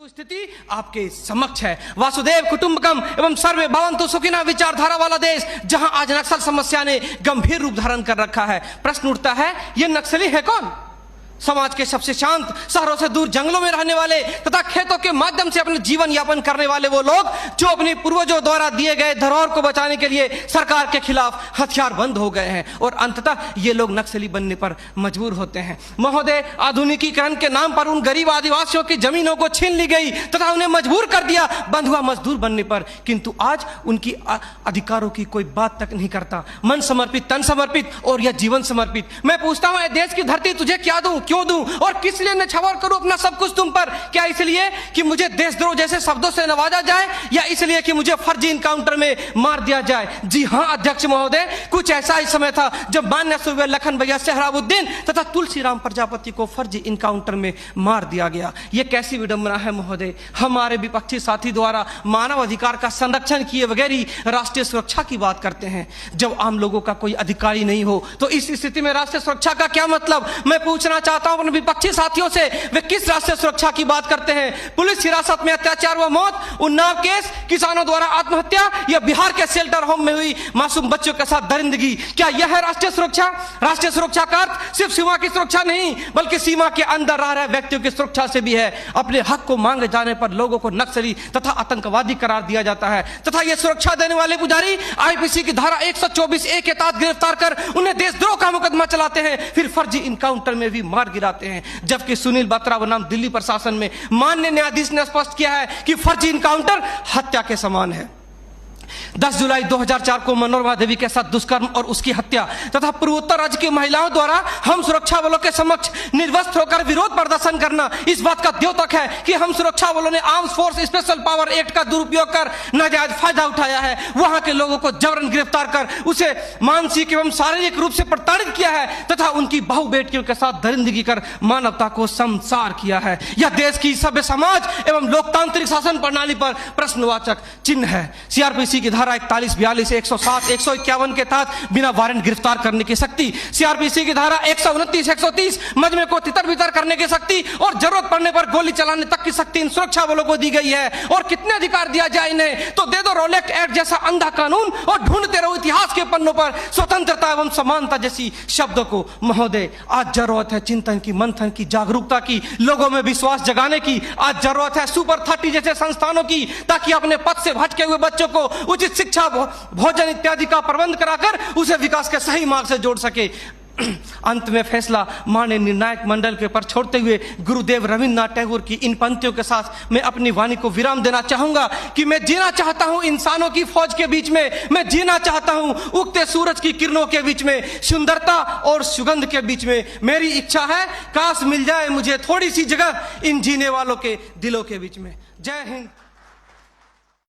स्थिति आपके समक्ष है। वासुदेव कुटुंबकम एवं सर्वे भवन्तु सुखिनः विचारधारा वाला देश, जहां आज नक्सल समस्या ने गंभीर रूप धारण कर रखा है। प्रश्न उठता है, ये नक्सली है कौन? समाज के सबसे शांत, शहरों से दूर जंगलों में रहने वाले तथा खेतों के माध्यम से अपने जीवन यापन करने वाले वो लोग जो अपने पूर्वजों द्वारा दिए गए धरोहर को बचाने के लिए सरकार के खिलाफ हथियार बंद हो गए हैं और अंततः ये लोग नक्सली बनने पर मजबूर होते हैं। महोदय, आधुनिकीकरण के नाम पर उन गरीब आदिवासियों की जमीनों को छीन ली गई तथा उन्हें मजबूर कर दिया बंधुआ मजदूर बनने पर, किंतु आज उनकी अधिकारों की कोई बात तक नहीं करता। मन समर्पित, तन समर्पित और यह जीवन समर्पित। मैं पूछता हूं, देश की धरती तुझे क्या दूं, क्यों दूं और किस लिए न्यौछावर करूं अपना सब कुछ तुम पर? क्या इसलिए कि मुझे देशद्रोह जैसे शब्दों से नवाजा जाए या इसलिए कि मुझे फर्जी इनकाउंटर में मार दिया जाए? जी हां अध्यक्ष महोदय, कुछ ऐसा ही समय था जब मान्य सूर्य लखन भैया सोहराबुद्दीन तथा तुलसीराम प्रजापति को फर्जी इनकाउंटर में मार दिया गया। यह कैसी विडंबना है महोदय, हमारे विपक्षी साथी द्वारा मानव अधिकार का संरक्षण किए बगैर ही राष्ट्रीय सुरक्षा की बात करते हैं। जब आम लोगों का कोई अधिकार ही नहीं हो तो इस स्थिति में राष्ट्रीय सुरक्षा का क्या मतलब? मैं पूछना चाहता हूं अपने विपक्षी साथियों से, वे किस राष्ट्रीय सुरक्षा की बात करते हैं? पुलिस हिरासत में अत्याचार व मौत, उन्नाव केस, किसानों द्वारा आत्महत्या या बिहार के शेल्टर होम में हुई मासूम बच्चों के साथ दरिंदगी, क्या यह है राष्ट्रीय सुरक्षा? राष्ट्रीय सुरक्षा का अर्थ सिर्फ सीमा की सुरक्षा नहीं बल्कि सीमा के अंदर रह रहे व्यक्तियों की सुरक्षा से भी है। अपने हक को मांगे जाने पर लोगों को नक्सली तथा आतंकवादी करार दिया जाता है तथा यह सुरक्षा देने वाले पुजारी आईपीसी की धारा 124A के तहत गिरफ्तार कर उन्हें देशद्रोह का मुकदमा चलाते हैं, फिर फर्जी इनकाउंटर में भी मार गिराते हैं। जबकि सुनील बत्रा बनाम दिल्ली प्रशासन में माननीय न्यायाधीश ने स्पष्ट किया है कि फर्जी इनकाउंटर हत्या के समान है। 10 जुलाई 2004 को मनोरमा देवी के साथ दुष्कर्म और उसकी हत्या तथा पूर्वोत्तर राज्य की महिलाओं द्वारा हम सुरक्षा बलों के समक्ष निर्वस्त्र होकर विरोध प्रदर्शन करना इस बात का द्योतक है कि हम सुरक्षा बलों ने arms force special power act का दुरुपयोग कर नाजायज फायदा उठाया है। वहां के लोगों को जबरन गिरफ्तार कर उसे मानसिक एवं शारीरिक रूप से प्रताड़ित किया है तथा उनकी बहु बेटियों के साथ दरिंदगी कर मानवता को संसार किया है। यह देश की सभ्य समाज एवं लोकतांत्रिक शासन प्रणाली पर प्रश्नवाचक चिन्ह है। सीआरपीसी की धारा 41, 42, 107, 151 के तहत बिना वारंट गिरफ्तार करने की शक्ति, सीआरपीसी की धारा 129, 130 मजमे को तितर बितर करने की शक्ति और जरूरत पड़ने पर गोली चलाने तक की शक्ति इन सुरक्षा बलों को दी गई है। और कितने अधिकार दिया जाए इन्हें? तो दे दो रोलेक्ट एक्ट जैसा अंधा कानून और ढूंढते रहो इतिहास के पन्नों पर स्वतंत्रता एवं समानता जैसी शब्दों को। महोदय, आज जरूरत है चिंतन की, मंथन की, जागरूकता की, लोगों में विश्वास जगाने की। आज जरूरत है सुपर 30 जैसे संस्थानों की, ताकि अपने पथ से भटके हुए बच्चों को उचित शिक्षा, भोजन इत्यादि का प्रबंध कराकर उसे विकास के सही मार्ग से जोड़ सके। अंत में फैसला माननीय निर्णायक मंडल के पर छोड़ते हुए गुरुदेव रविन्द्रनाथ टैगोर की इन पंक्तियों के साथ मैं अपनी वाणी को विराम देना चाहूंगा कि मैं जीना चाहता हूं इंसानों की फौज के बीच में, मैं जीना चाहता हूं उगते सूरज की किरणों के बीच में, सुंदरता और सुगंध के बीच में। मेरी इच्छा है काश मिल जाए मुझे थोड़ी सी जगह इन जीने वालों के दिलों के बीच में। जय हिंद।